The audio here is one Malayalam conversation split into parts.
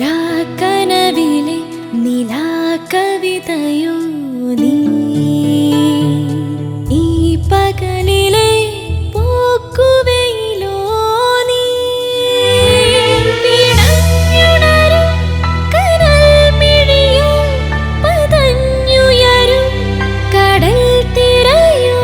നിലാക്കനവിലെ നിലാകവിതയോ നീ ഈ പകലിലെ പോക്കുവെയിലോ നീ പിടഞ്ഞുണരും കനൽ മിഴിയോ പതഞ്ഞുയരും കടൽ തിരയോ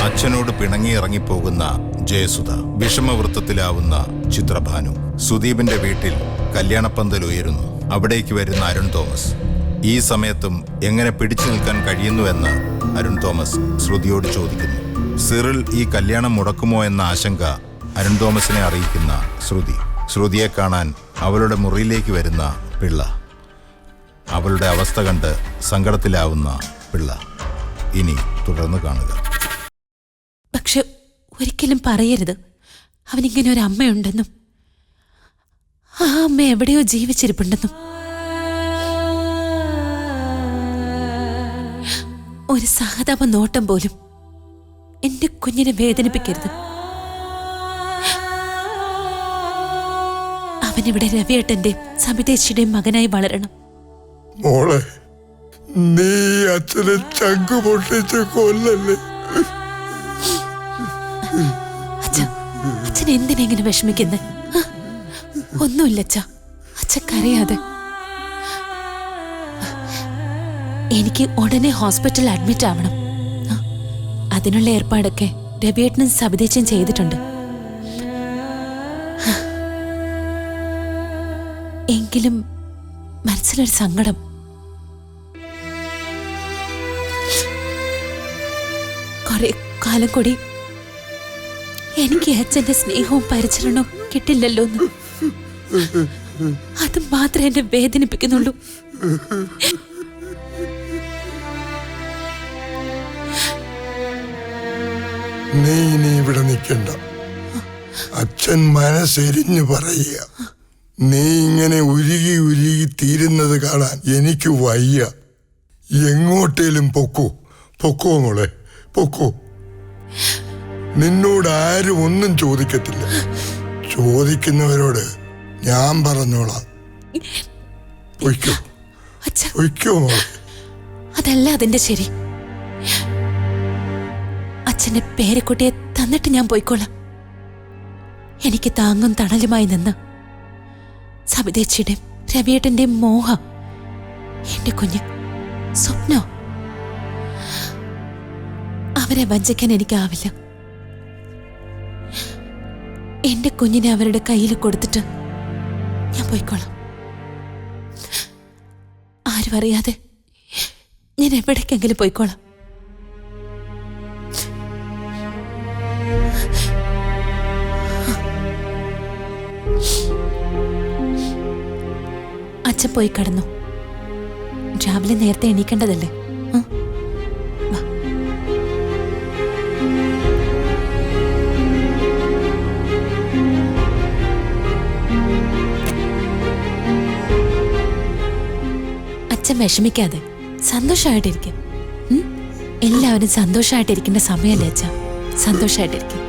അച്ഛനോട് പിണങ്ങിയിറങ്ങിപ്പോകുന്ന ജയസുധ, വിഷമവൃത്തത്തിലാവുന്ന ചിത്രഭാനു. സുദീപിന്റെ വീട്ടിൽ കല്യാണപ്പന്തൽ ഉയരുന്നു. അവിടേക്ക് വരുന്ന അരുൺ തോമസ്. ഈ സമയത്തും എങ്ങനെ പിടിച്ചു നിൽക്കാൻ കഴിയുന്നുവെന്ന് അരുൺ തോമസ് ശ്രുതിയോട് ചോദിക്കുന്നു. സിറിൽ ഈ കല്യാണം മുടക്കുമോ എന്ന ആശങ്ക അരുൺ തോമസിനെ അറിയിക്കുന്ന ശ്രുതിയെ കാണാൻ അവളുടെ മുറിയിലേക്ക് വരുന്ന പിള്ള. അവളുടെ അവസ്ഥ കണ്ട് സങ്കടത്തിലാവുന്ന പിള്ള. ഇനി തുടർന്ന് കാണുക. പക്ഷെ ഒരിക്കലും പറയരുത് അവനിങ്ങനെ ഒരു അമ്മയുണ്ടെന്നും ആ അമ്മ എവിടെയോ ജീവിച്ചിരിപ്പുണ്ടെന്നും. ഒരു സഹതാപ നോട്ടം പോലും എന്റെ കുഞ്ഞിനെ വേദനിപ്പിക്കരുത്. അവനിവിടെ രവിയേട്ടന്റെയും സബിതേച്ചിയുടെയും മകനായി വളരണം. മോളെ, നീ അച്ഛനെ ചങ്കു പൊട്ടിച്ച് കൊല്ലല്ലേ. അച്ഛൻ എന്തിനെങ്ങനെ വിഷമിക്കുന്നത്? ഒന്നുമില്ല അച്ഛ, അച്ഛൻ കരയാതെ. എനിക്ക് ഉടനെ ഹോസ്പിറ്റലിൽ അഡ്മിറ്റ് ആവണം. അതിനുള്ള ഏർപ്പാടൊക്കെ രവിയേട്ടനും സബിതേച്ചയും ചെയ്തിട്ടുണ്ട്. എങ്കിലും മനസ്സിലൊരു സങ്കടം. കുറെ കാലം കൂടി എനിക്ക് അച്ഛന്റെ സ്നേഹവും പരിചരണവും കിട്ടില്ലല്ലോ എന്ന്. അത് മാത്രമേ എന്നെ വേദനിപ്പിക്കുന്നുള്ളൂ. നീ ഇനി ഇവിടെ നിൽക്കണ്ട. അച്ഛൻ മനസ്സെരിഞ്ഞു പറയുക. നീ ഇങ്ങനെ ഉരുകി ഉരുകി തീരുന്നത് കാണാൻ എനിക്ക് വയ്യ. എങ്ങോട്ടേലും പൊക്കോ മോളെ, പൊക്കോ. നിന്നോട് ആരും ഒന്നും ചോദിക്കത്തില്ല. ചോദിക്കുന്നവരോട് ഞാൻ പറഞ്ഞോളാം. പൊയ്ക്കോ മോളെ. അതല്ല അതിന്റെ ശരി. അച്ഛന്റെ പേരക്കുട്ടിയെ തന്നിട്ട് ഞാൻ പോയിക്കോളാം. എനിക്ക് താങ്ങും തണലുമായി നിന്ന് സബിതേച്ചിയുടെയും രവിയേട്ടന്റെയും മോഹ, എന്റെ കുഞ്ഞ് സ്വപ്നോ, അവരെ വഞ്ചിക്കാൻ എനിക്കാവില്ല. എന്റെ കുഞ്ഞിനെ അവരുടെ കയ്യിൽ കൊടുത്തിട്ട് ഞാൻ പോയിക്കോളാം. ആരും അറിയാതെ ഞാൻ എവിടേക്കെങ്കിലും പോയിക്കോളാം. അച്ഛൻ പോയി കടന്നു. രാവിലെ നേരത്തെ എണീക്കേണ്ടതല്ലേ? അച്ഛൻ വിഷമിക്കാതെ സന്തോഷമായിട്ടിരിക്കും. എല്ലാവരും സന്തോഷമായിട്ടിരിക്കേണ്ട സമയമല്ലേ അച്ഛ? സന്തോഷമായിട്ടിരിക്കും.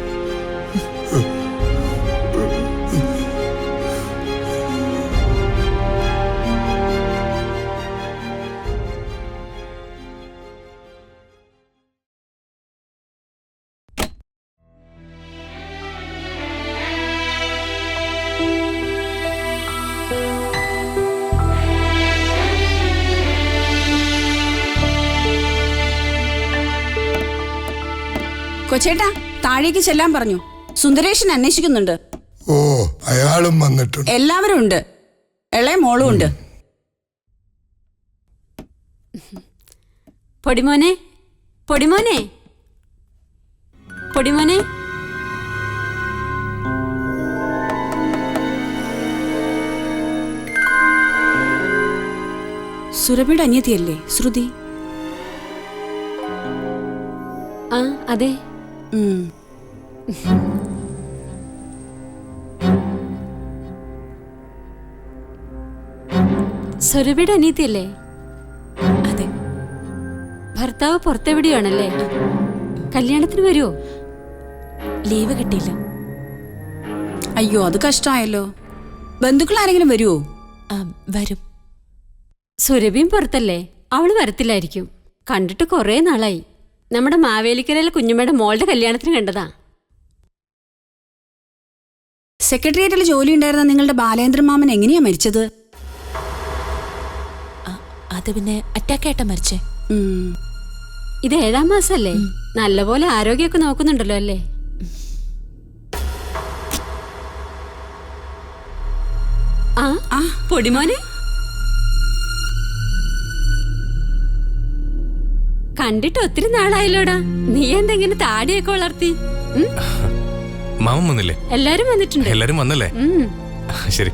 കൊച്ചേട്ടാ, താഴേക്ക് ചെല്ലാൻ പറഞ്ഞു. സുന്ദരേഷൻ അന്വേഷിക്കുന്നുണ്ട്. ഓ, അയാളും വന്നിട്ടുണ്ട്. എല്ലാവരും ഉണ്ട്. ഇളയ മോളും ഉണ്ട്. പൊടിമോനെ, പൊടിമോനെ, പൊടിമോനെ. സുരഭിയുടെ അനിയത്തിയല്ലേ ശ്രുതി? ആ അതെ. സുരഭിയുടെ അനിയത്തിയല്ലേ? അതെ. ഭർത്താവ് പുറത്തെവിടെയാണല്ലേ? കല്യാണത്തിന് വരുമോ? ലീവ് കിട്ടിയില്ല. അയ്യോ, അത് കഷ്ടമായല്ലോ. ബന്ധുക്കൾ ആരെങ്കിലും വരുമോ? വരും. സുരഭിയും പുറത്തല്ലേ, അവള് വരത്തില്ലായിരിക്കും. കണ്ടിട്ട് കുറേ നാളായി. നമ്മുടെ മാവേലിക്കരയിലെ കുഞ്ഞുമ്മയുടെ മോളുടെ കല്യാണത്തിന് കണ്ടതാ. സെക്രട്ടേറിയറ്റിൽ ജോലി ഉണ്ടായിരുന്ന നിങ്ങളുടെ ബാലേന്ദ്രൻ മാമൻ എങ്ങനെയാ മരിച്ചത്? അത് പിന്നെ അറ്റാക്കായിട്ടാ മരിച്ചേ. ഇത് 7ാം മാസല്ലേ? നല്ലപോലെ ആരോഗ്യമൊക്കെ നോക്കുന്നുണ്ടല്ലോ അല്ലേ? ആ പൊടിമോനെ, കണ്ടിട്ട് ഒത്തിരി നാളായല്ലോടാ. നീ എന്തെങ്ങനെ താടിയൊക്കെ വളർത്തി? മാമൻ വന്നില്ലേ? എല്ലാരും വന്നിട്ടുണ്ട്. എല്ലാരും വന്നല്ലേ? ശരി.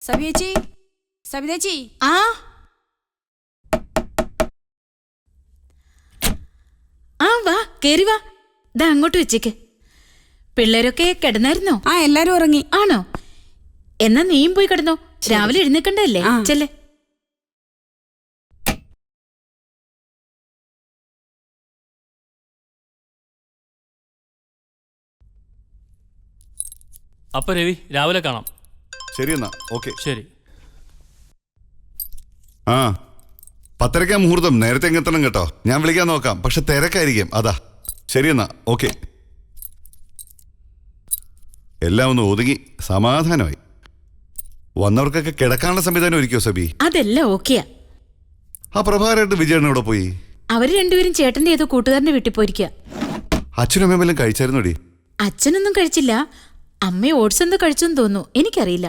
സബിയേച്ചി, സബിതേച്ചി. വാ കേറി വാ. ദാ അങ്ങോട്ട് വെച്ചേക്ക്. പിള്ളേരൊക്കെ കിടന്നായിരുന്നോ? എല്ലാരും ഉറങ്ങി. ആണോ? എന്നാ നീയും പോയി കിടന്നോ. രാവിലെ എഴുന്നേക്കണ്ടല്ലേ? ചെല്ലേ. അപ്പൊ രവി, രാവിലെ കാണാം. ശരി എന്നാ. ഓക്കെ, ശരി. 10:30 മുഹൂർത്തം. നേരത്തെ എങ്ങെത്തണം കേട്ടോ. ഞാൻ വിളിക്കാൻ നോക്കാം, പക്ഷെ തിരക്കായിരിക്കും. അതാ. ശരി എന്നാ. ഓക്കെ. എല്ലാം ഒന്ന് ഒതുങ്ങി സമാധാനമായി. വന്നവർക്കൊക്കെ കിടക്കാനുള്ള സംവിധാനം ഒരുക്കോ സബി? അതെല്ലാം ഓക്കെയാ. ആ പ്രഭാകരായിട്ട് വിജയണ്ണ ഇവിടെ പോയി? അവര് രണ്ടുപേരും ചേട്ടന്റെ ഏതോ കൂട്ടുകാരന്റെ വീട്ടിൽ പോയിരിക്കുക. അച്ഛനും അമ്മയും വല്ലതും കഴിച്ചായിരുന്നോടി? അച്ഛനൊന്നും കഴിച്ചില്ല. അമ്മ ഓട്സ് എന്തോ കഴിച്ചെന്ന് തോന്നുന്നു, എനിക്കറിയില്ല.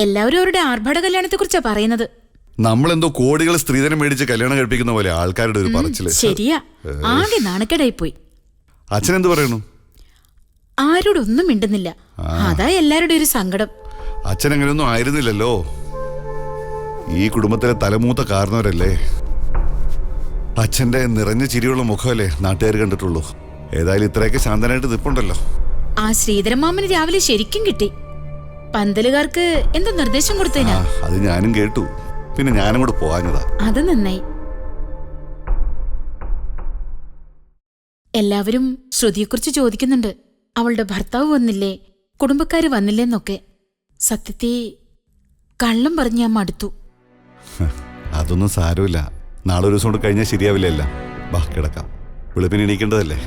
എല്ലാവരും അവരുടെ ആർഭാട കല്യാണത്തെ കുറിച്ചാ പറയുന്നത്. നമ്മളെന്തോ കോടികൾ സ്ത്രീധനം മേടിച്ച് കല്യാണം കഴിപ്പിക്കുന്ന പോലെ ആൾക്കാരുടെ ഒരു പറച്ചില്. ശരിയാ, ആകെ നാണക്കേടായി പോയി. അച്ഛൻ എന്ത് പറയുന്നു? ആരോടൊന്നും മിണ്ടുന്നില്ല. അതാ എല്ലാവരുടെ ഒരു സങ്കടം. അച്ഛൻ അങ്ങനെയൊന്നും ആയിരുന്നില്ലല്ലോ. ഈ കുടുംബത്തിലെ തലമൂത്ത കാരണവരല്ലേ. അച്ഛന്റെ നിറഞ്ഞ ചിരിയുള്ള മുഖമല്ലേ നാട്ടുകാർ കണ്ടിട്ടുള്ളൂ. ഏതായാലും ഇത്രയൊക്കെ ശാന്തനായിട്ട് നിൽപ്പുണ്ടല്ലോ. ആ ശ്രീധരമാമന് രാവിലെ ശരിക്കും കിട്ടി. പന്തലുകാർക്ക് എന്തോ നിർദ്ദേശം കൊടുത്തേനാ. അത് ഞാനും കേട്ടു. പിന്നെ ഞാനും കൂടെ പോകാഞ്ഞതാ. അത് നന്നായി. എല്ലാവരും ശ്രുതിയെക്കുറിച്ച് ചോദിക്കുന്നുണ്ട്. അവളുടെ ഭർത്താവ് വന്നില്ലേ, കുടുംബക്കാര് വന്നില്ലേന്നൊക്കെ. സത്യത്തിൽ കള്ളം പറഞ്ഞ് ഞാൻ മടുത്തു. അതൊന്നും സാരമില്ല. നാളെ ഒരു ദിവസം കൊണ്ട് കഴിഞ്ഞാൽ ശരിയാവില്ല. ബാ കിടക്കാം. വെളുപ്പിന് എണീക്കേണ്ടതല്ലേ.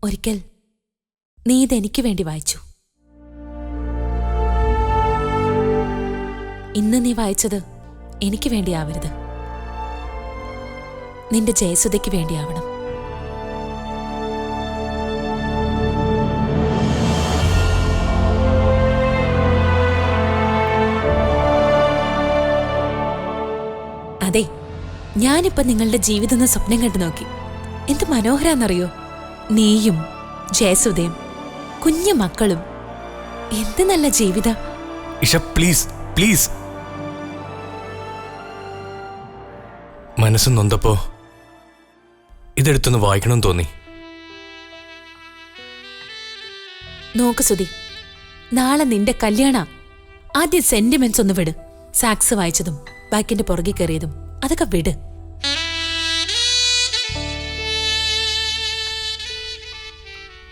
ഒരിക്കൽ നീ ഇതെനിക്ക് വേണ്ടി വായിച്ചു. ഇന്ന് നീ വായിച്ചത് എനിക്ക് വേണ്ടിയാവരുത്, നിന്റെ ജയസുധയ്ക്ക് വേണ്ടിയാവണം. അതെ, ഞാനിപ്പോ നിങ്ങളുടെ ജീവിതം സ്വപ്നം കണ്ടു നോക്കി. എന്ത് മനോഹരാന്നറിയോ? നീയും ജയസുധയും കുഞ്ഞു മക്കളും. എന്ത് നല്ല ജീവിത. Isha please please. മനസ്സ് നൊന്തപ്പോ ഇതെടുത്തൊന്ന് വായിക്കണമെന്ന് തോന്നി. നോക്ക് സുധി, നാളെ നിന്റെ കല്യാണ. ആദ്യം സെന്റിമെന്റ്സ് ഒന്ന് വിട്. സാക്സ് വായിച്ചതും ബാക്കിന്റെ പുറകെ കയറിയതും അതൊക്കെ വിട്.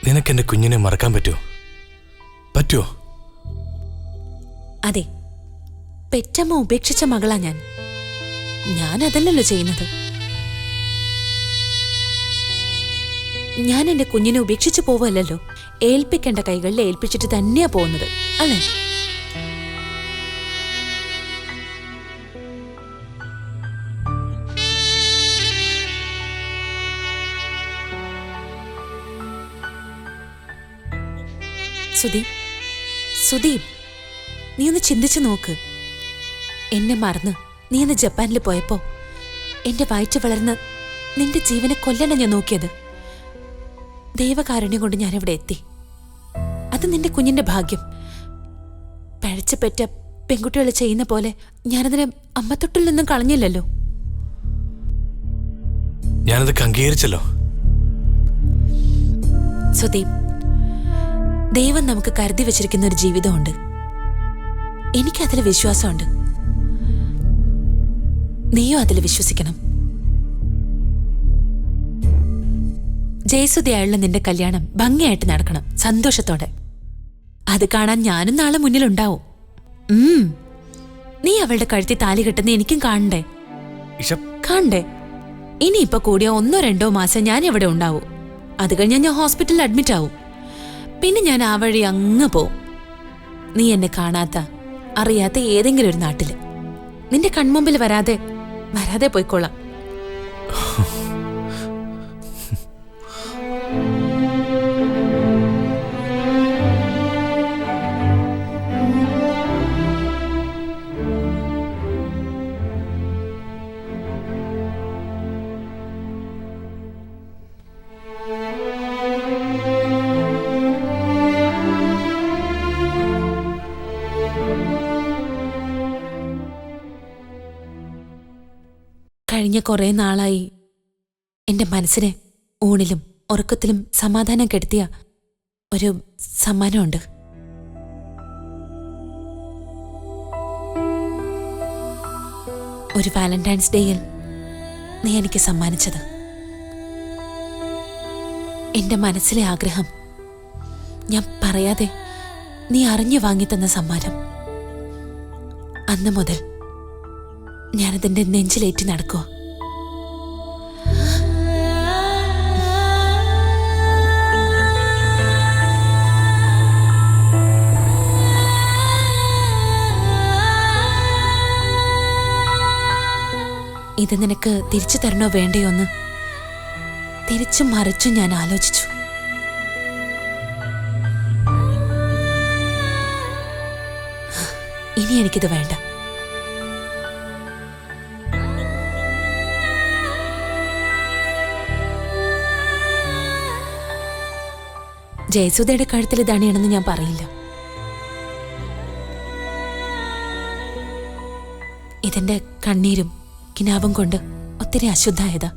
നിനക്കെന്റെ കുഞ്ഞിനെ മറക്കാൻ പറ്റുമോ? അതെ, പെറ്റമ്മ ഉപേക്ഷിച്ച മകളാ ഞാൻ അതല്ലല്ലോ ചെയ്യുന്നത്. ഞാൻ എന്റെ കുഞ്ഞിനെ ഉപേക്ഷിച്ചു പോവല്ലോ, ഏൽപ്പിക്കേണ്ട കൈകളിൽ ഏൽപ്പിച്ചിട്ട് തന്നെയാ പോകുന്നത്, അല്ലേ? സുദീപ്, നീ ഒന്ന് ചിന്തിച്ചു നോക്ക്. എന്നെ മറന്ന് നീ ഒന്ന് ജപ്പാനിൽ പോയപ്പോ എന്റെ വയറ്റ് വളർന്ന് നിന്റെ ജീവനെ കൊല്ലണം ഞാൻ നോക്കിയത്. ദൈവകാരുണ്യം കൊണ്ട് ഞാനിവിടെ എത്തി. അത് നിന്റെ കുഞ്ഞിന്റെ ഭാഗ്യം. പഴച്ചുപെറ്റ പെൺകുട്ടികൾ ചെയ്യുന്ന പോലെ ഞാനതിനെ അമ്മത്തൊട്ടിൽ നിന്നും കളഞ്ഞില്ലല്ലോ. ഞാനത് അംഗീകരിച്ചല്ലോ. സുദീപ്, ദൈവം നമുക്ക് കരുതി വെച്ചിരിക്കുന്ന ഒരു ജീവിതമുണ്ട്. എനിക്കതിൽ വിശ്വാസമുണ്ട്. നീയോ അതിൽ വിശ്വസിക്കണം. ജയസുധയായുള്ള നിന്റെ കല്യാണം ഭംഗിയായിട്ട് നടക്കണം, സന്തോഷത്തോടെ. അത് കാണാൻ ഞാനും നാളെ മുന്നിലുണ്ടാവും. നീ അവളുടെ കഴുത്തി താലി കെട്ടുന്ന എനിക്കും കാണണ്ടേ? ഇനിയിപ്പൊ കൂടിയ 1-2 മാസം ഞാൻ ഇവിടെ ഉണ്ടാവും. അത് കഴിഞ്ഞാൽ ഞാൻ ഹോസ്പിറ്റലിൽ അഡ്മിറ്റ് ആവും. പിന്നെ ഞാൻ ആ വഴി അങ്ങ് പോവും. നീ എന്നെ കാണാത്ത അറിയാത്ത ഏതെങ്കിലും ഒരു നാട്ടില്. നിന്റെ കൺമുമ്പിൽ വരാതെ പോയിക്കൊള്ളാം. കഴിഞ്ഞ കുറേ നാളായി എന്റെ മനസ്സിനെ ഊണിലും ഉറക്കത്തിലും സമാധാനം കെടുത്തിയ ഒരു സമ്മാനമുണ്ട്. ഒരു വാലന്റൈൻസ് ഡേയിൽ നീ എനിക്ക് സമ്മാനിച്ചത്. എന്റെ മനസ്സിലെ ആഗ്രഹം ഞാൻ പറയാതെ നീ അറിഞ്ഞു വാങ്ങിത്തന്ന സമ്മാനം. അന്ന് മുതൽ ഞാനതിന്റെ നെഞ്ചിലേറ്റി നടക്കുക. ഇത് നിനക്ക് തിരിച്ചു തരണോ വേണ്ടയോ എന്ന് തിരിച്ചും മറിച്ചും ഞാൻ ആലോചിച്ചു. ഇനി എനിക്കിത് വേണ്ട. ജയസുധയുടെ കഴുത്തിൽ ഇതണിയണമെന്ന് ഞാൻ പറയില്ല. ഇതിന്റെ കണ്ണീരും കിനാവും കൊണ്ട് ഒത്തിരി അശുദ്ധായതാ.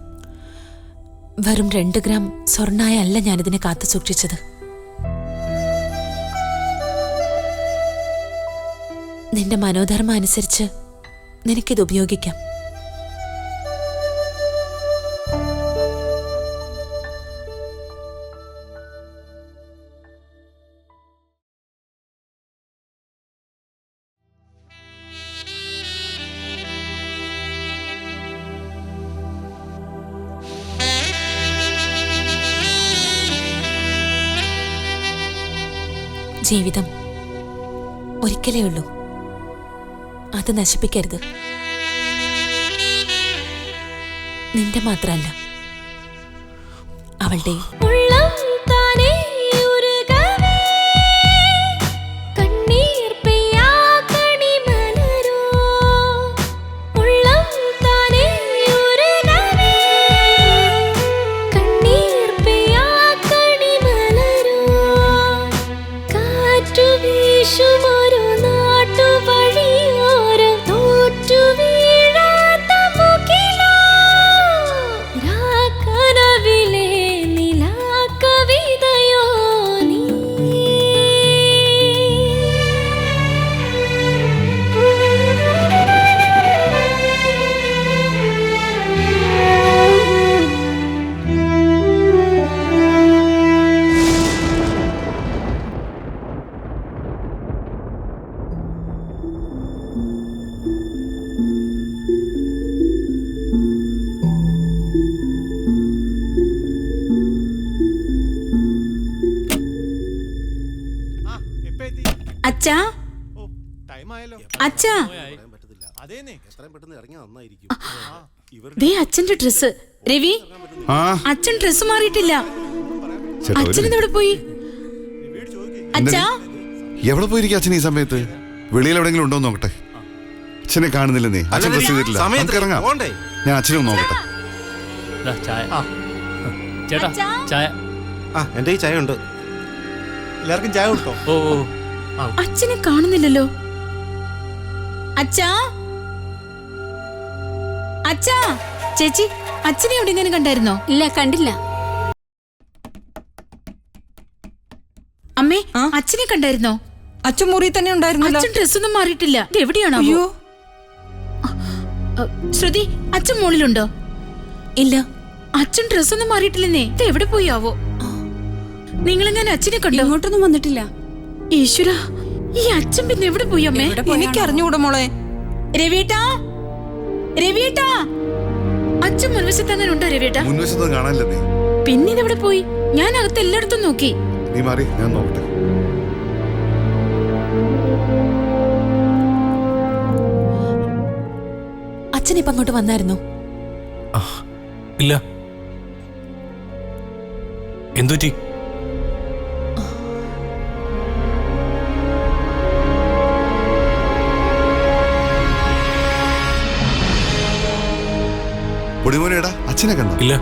വെറും 2 ഗ്രാം സ്വർണ്ണായല്ല ഞാനിതിനെ കാത്തു സൂക്ഷിച്ചത്. നിന്റെ മനോധർമ്മം അനുസരിച്ച് നിനക്കിത് ഉപയോഗിക്കാം. ജീവിതം ഒരിക്കലേ ഉള്ളൂ. അത് നശിപ്പിക്കരുത്. നിന്റെ മാത്രല്ല, അവളുടെ. ഉള്ളം താനേ ഉരുകവേ കണ്ണീർ പെയ്യാ കണിമലരോ ഉള്ളം താനേ ഉരുകവേ കണ്ണീർ പെയ്യാ കണിമലരോ കാറ്റു വീശുമൊരു നാട്ടുവഴിയോരം തോറ്റു വീഴാത്ത മുകിലോ രാക്കനവിലെ നിലാകവിതയോ നീ അച്ഛാ, അച്ഛാ, ദേ അച്ഛന്റെ ഡ്രസ്. രവി, ആ അച്ഛൻ ഡ്രസ് മാറിയിട്ടില്ല. ചേട്ടാ, ഒരു അച്ഛൻ എവിടെ പോയി? അച്ഛാ, എവിടെ പോയിരിക്കും അച്ഛൻ ഈ സമയത്ത്? വെളിയിൽ എവിടെയെങ്കിലും ഉണ്ടോ നോക്കട്ടെ. അച്ഛനെ കാണുന്നില്ല. നീ അച്ഛൻ ഡ്രസ് ചെയ്തിട്ടില്ല. നമുക്ക് ഇറങ്ങാം. ഞാൻ അച്ഛനെ ഒന്ന് നോക്കട്ടെ. ദാ ചായ. ചേട്ടാ ചായ. എന്റെ ഈ ചായ ഉണ്ട്. എല്ലാവർക്കും ചായ കൊടുത്തോ? ഓ ഓ അച്ഛനെ കാണുന്നില്ലല്ലോ. അച്ഛാ, അച്ഛാ, ചേച്ചി, അച്ഛനെ എവിടെയെങ്കിലും കണ്ടായിരുന്നോ? ഇല്ല, കണ്ടില്ല. അമ്മേ, അച്ഛനെ കണ്ടായിരുന്നോ? അച്ഛൻ മുറി തന്നെ ഉണ്ടായിരുന്നല്ലോ. അച്ഛൻ ഡ്രസ്സൊന്നും മാറിയിട്ടില്ല. ഇത് എവിടെയാണോ? അയ്യോ, ശ്രുതി, അച്ഛൻ മുകളിലുണ്ടോ? ഇല്ല. അച്ഛൻ ഡ്രസ്സൊന്നും മാറിയിട്ടില്ലെന്നേ. ഇത് എവിടെ പോയാവോ? നിങ്ങളെങ്ങനെ അച്ഛനെ കണ്ടോ? ഇങ്ങോട്ടൊന്നും വന്നിട്ടില്ല. ഈശ്വര, ഈ അച്ഛൻ പിന്നെ എവിടെ പോയി അമ്മേ? എനിക്ക് അറിഞ്ഞുകൂടാ മോളെ. രവിയേട്ടാ, രവിയേട്ടാ, അച്ഛൻ മുൻവശത്ത് അങ്ങനെ ഉണ്ടോ? രവിയേട്ടാ, മുൻവശത്ത് കാണാനില്ല. നീ പിന്നെ ഇതെവിടെ പോയി? ഞാൻ അകത്ത് എല്ലായിടത്തും നോക്കി. നീ മാറി, ഞാൻ നോക്കട്ടെ. അച്ഛൻ ഇപ്പൊ അങ്ങോട്ട് വന്നായിരുന്നോ? ഇല്ല. എന്തുപറ്റി? പൊടിമോനെടാ, അച്ഛനെ കണ്ടോ? ഇല്ല.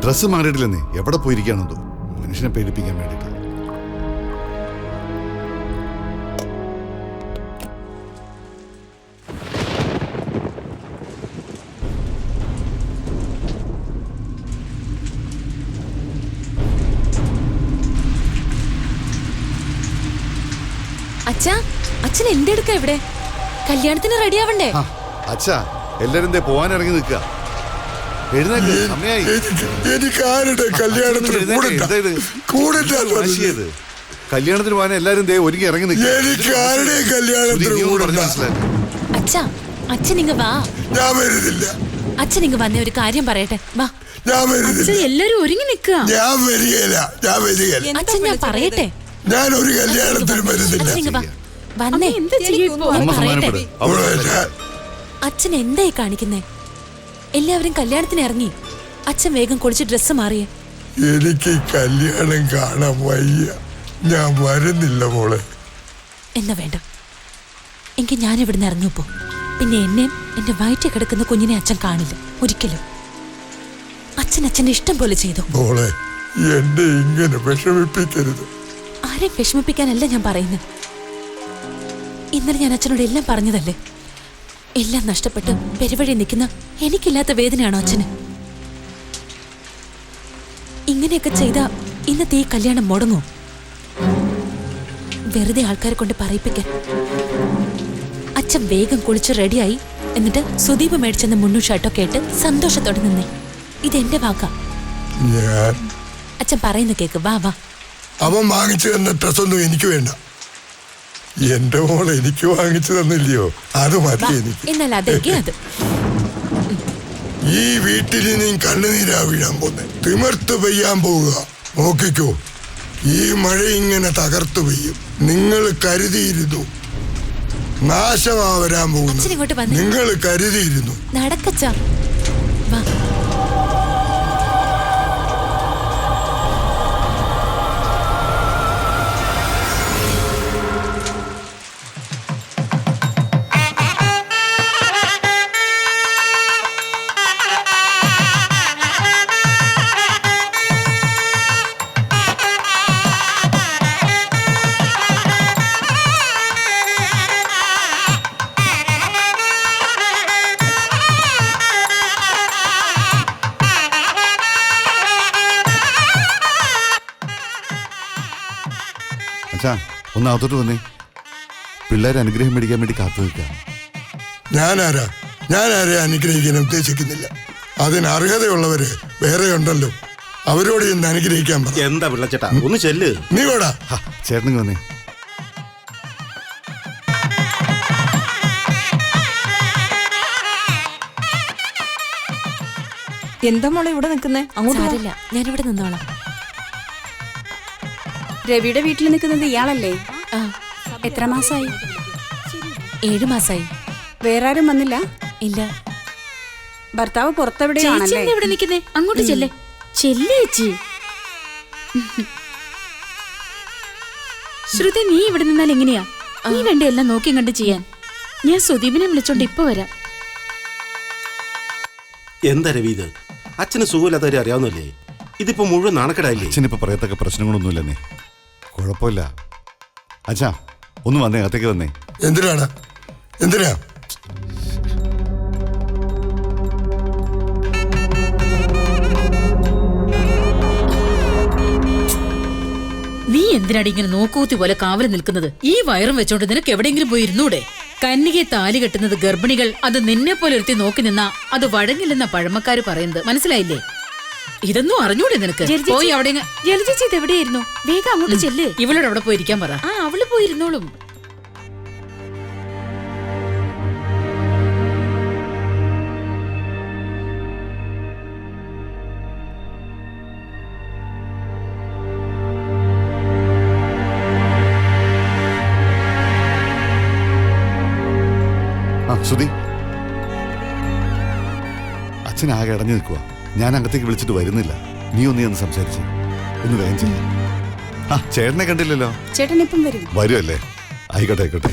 ഡ്രസ്സ് മാറിയിട്ടില്ലെന്നേ. എവിടെ പോയിരിക്കുകയാണെന്തോ. മനുഷ്യനെ പേടിപ്പിക്കാൻ വേണ്ടിട്ട്. അച്ഛാ, അച്ഛൻ എന്റെ അടുക്ക എവിടെ? കല്യാണത്തിന് റെഡി ആവണ്ടേ? അച്ഛാ, എല്ലാരും പോവാൻ ഇറങ്ങി നിൽക്കുക. എഴുന്നേക്ക്, സമയായി. എനിക്ക് ആരുടെ കല്യാണത്തിന് കല്യാണത്തിന് പോകാൻ എല്ലാരും ഒരുങ്ങി ഇറങ്ങി നിൽക്കുക. എനിക്ക് ആരുടെ കല്യാണത്തിന് അച്ഛാ, അച്ഛൻ ഇങ്ങ് വാ. ഞാൻ വരുന്നില്ല. അച്ഛൻ ഇങ്ങ് വന്നേ, ഒരു കാര്യം പറയട്ടെ. വാ. ഞാൻ വരുന്നില്ല. എല്ലാരും ഒരുങ്ങി നിൽക്കുക. ഞാൻ വരികയില്ല. ഞാൻ വരികയില്ല. അച്ഛൻ, ഞാൻ പറയട്ടെ. ഞാൻ ഒരു കല്യാണത്തിന് വരുന്നില്ല. അച്ഛൻ ഇങ്ങ് വാ. വന്നേ. എന്താ ചെയ്യപ്പോ? അച്ഛൻ എന്തായി കാണിക്കുന്നേ? എല്ലാവരും കല്യാണത്തിന് ഇറങ്ങി. അച്ഛൻ വേഗം കുളിച്ച് ഡ്രസ്സ് മാറിയേ. എനിക്ക് കല്യാണം കാണാൻ വയ്യ. ഞാൻ വരുന്നില്ല മോളെ. എന്നാ വേണ്ട, എങ്കിൽ ഞാൻ ഇവിടുന്ന് ഇറങ്ങിപ്പോ. പിന്നെ എന്നെയും എന്റെ വയറ്റിൽ കിടക്കുന്ന കുഞ്ഞിനെ അച്ഛൻ കാണില്ല ഒരിക്കലും. അച്ഛൻ അച്ഛന്റെ ഇഷ്ടം പോലെ ചെയ്തു. മോളെ, എന്നെ ഇങ്ങനെ വിഷമിപ്പിക്കരുത്. ആരെയും വിഷമിപ്പിക്കാനല്ല ഞാൻ പറയുന്നത്. ഇന്നലെ ഞാൻ അച്ഛനോട് എല്ലാം പറഞ്ഞതല്ലേ. എല്ലാം നഷ്ടപ്പെട്ട് പെരുവഴി നിൽക്കുന്ന എനിക്കില്ലാത്ത വേദനയാണോ അച്ഛന്? ഇങ്ങനെയൊക്കെ ചെയ്താ ഇന്നത്തെ ഈ കല്യാണം മുടങ്ങും. വെറുതെ ആൾക്കാരെ കൊണ്ട് പറയിപ്പിക്കാൻ. അച്ഛൻ വേഗം കുളിച്ച് റെഡിയായി. എന്നിട്ട് സുദീപ് മേടിച്ചെന്ന് മുന്നു ഷർട്ടൊക്കെ ഇട്ട് സന്തോഷത്തോടെ നിന്നേ. ഇതെന്റെ വാക്കാ. അച്ഛൻ പറയുന്ന കേക്ക്. വാ വാ. അവൻ വാങ്ങിച്ചു തന്ന ഡ്രസ്സൊന്നും എനിക്ക് വേണ്ട. എന്റെ മോളെ എനിക്ക് വാങ്ങിച്ചു തന്നില്ലയോ? അത് മതി എനിക്ക്. എന്നാൽ അതൊക്കെ അത്. ഈ വീട്ടിൽ നീ കണ്ണുനീരാ വീഴാൻ പോന്നെ. തിമിർത്ത് പെയ്യാൻ പോവുക. നോക്കിക്കോ, ഈ മഴ ഇങ്ങനെ തകർത്തു പെയ്യും. നിങ്ങൾ കരുതിയിരുന്നു നാശമാ വരാൻ അച്ഛൻ ഇങ്ങോട്ട് പോകുന്നു. വന്നേ. നിങ്ങൾ കരുതിയിരുന്നു. നടക്കച്ചാ വാ. അച്ഛാ ഒന്ന് അകത്തോട്ട് വന്നേ. പിള്ളേരെ അനുഗ്രഹം മേടിക്കാൻ വേണ്ടി കാത്തു നിൽക്കാം. ഞാനാരെ അനുഗ്രഹിക്കാൻ ഉദ്ദേശിക്കുന്നില്ല. അതിന് അർഹതയുള്ളവര് വേറെ ഉണ്ടല്ലോ, അവരോട് ഇന്ന് അനുഗ്രഹിക്കാൻ പറ. എന്താ പിള്ളച്ചേട്ടാ, ഒന്ന് ചെല്ല്. നീ വേടാ. ചേട്ടനിങ്ങ് വന്നേ. എന്താ മോളെ ഇവിടെ നിൽക്കുന്നേ? അങ്ങോട്ട് സാരില്ല, ഞാനിവിടെ നിന്നോളാം. രവിയുടെ വീട്ടിൽ നിൽക്കുന്നത് ഇയാളല്ലേ? ആ, എത്ര മാസമായി? 7 മാസായി. വേറെ ആരും വന്നില്ല? ഇല്ല. ഭർത്താവ് ചേച്ചി പുറത്തെവിടെയാണല്ലേ? എന്താ ഇവിടെ നിൽക്കുന്നേ? അങ്ങോട്ട് ചെല്ലേ. ചെല്ലേച്ചി. ശ്രുതി, നീ ഇവിടെ നിന്നാൽ എങ്ങനെയാ? നീ വേണ്ട എല്ലാം നോക്കി കണ്ട് ചെയ്യാൻ. ഞാൻ സുദീപിനെ വിളിച്ചോണ്ട് ഇപ്പൊ വരാം. എന്താ രവി ഇത്? അച്ഛന് സുഖമില്ലാത്തവരെ അറിയാവുന്നല്ലേ? ഇതിപ്പോ മുഴുവൻ നാണക്കെടായില്ലേ? അച്ഛനിപ്പോ പറയത്തക്ക പ്രശ്നങ്ങളൊന്നുമില്ലെന്നേ. കുഴപ്പമില്ല. അച്ഛാ ഒന്ന് വന്നേ, അകത്തേക്ക് വന്നേ. എന്തിനാണ്? എന്തിനാ? നീ എന്തിനാടി ഇങ്ങനെ നോക്കൂത്തി പോലെ കാവല് നിൽക്കുന്നത്? ഈ വയറും വെച്ചോണ്ട് നിനക്ക് എവിടെയെങ്കിലും പോയി ഇരുന്നൂടെ? കന്യകയെ താലി കെട്ടുന്നത് ഗർഭിണികൾ, അത് നിന്നെ പോലെ ഒരുത്തി നോക്കി നിന്നാ അത് വഴങ്ങില്ലെന്ന പഴമക്കാര് പറയുന്നത് മനസ്സിലായില്ലേ? ഇതൊന്നും അറിഞ്ഞൂടെ നിനക്ക്? പോയി അവിടെ ജലജേച്ചി ഇത് എവിടെയായിരുന്നു? വേഗം അങ്ങോട്ട് ചെല്ല്. ഇവളോട് അവിടെ പോയിരിക്കാൻ പറ. ആ, അവള് പോയിരുന്നോളും. ശ്രുതി, അച്ഛൻ ആകെ അടഞ്ഞു നിൽക്കുക. ഞാൻ അകത്തേക്ക് വിളിച്ചിട്ട് വരുന്നില്ല. നീ ഒന്ന് സംസാരിച്ച് ഒന്ന് വേഗം ചെയ്യ. ചേട്ടനെ കണ്ടില്ലല്ലോ. ചേട്ടൻ ഇപ്പം വരും. വരുമല്ലേ? ആയിക്കോട്ടെ ആയിക്കോട്ടെ.